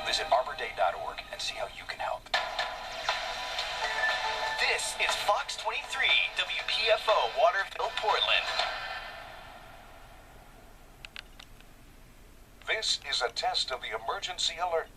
Visit arborday.org and see how you can help. This is Fox 23, WPFO, Waterville, Portland. This is a test of the emergency alert.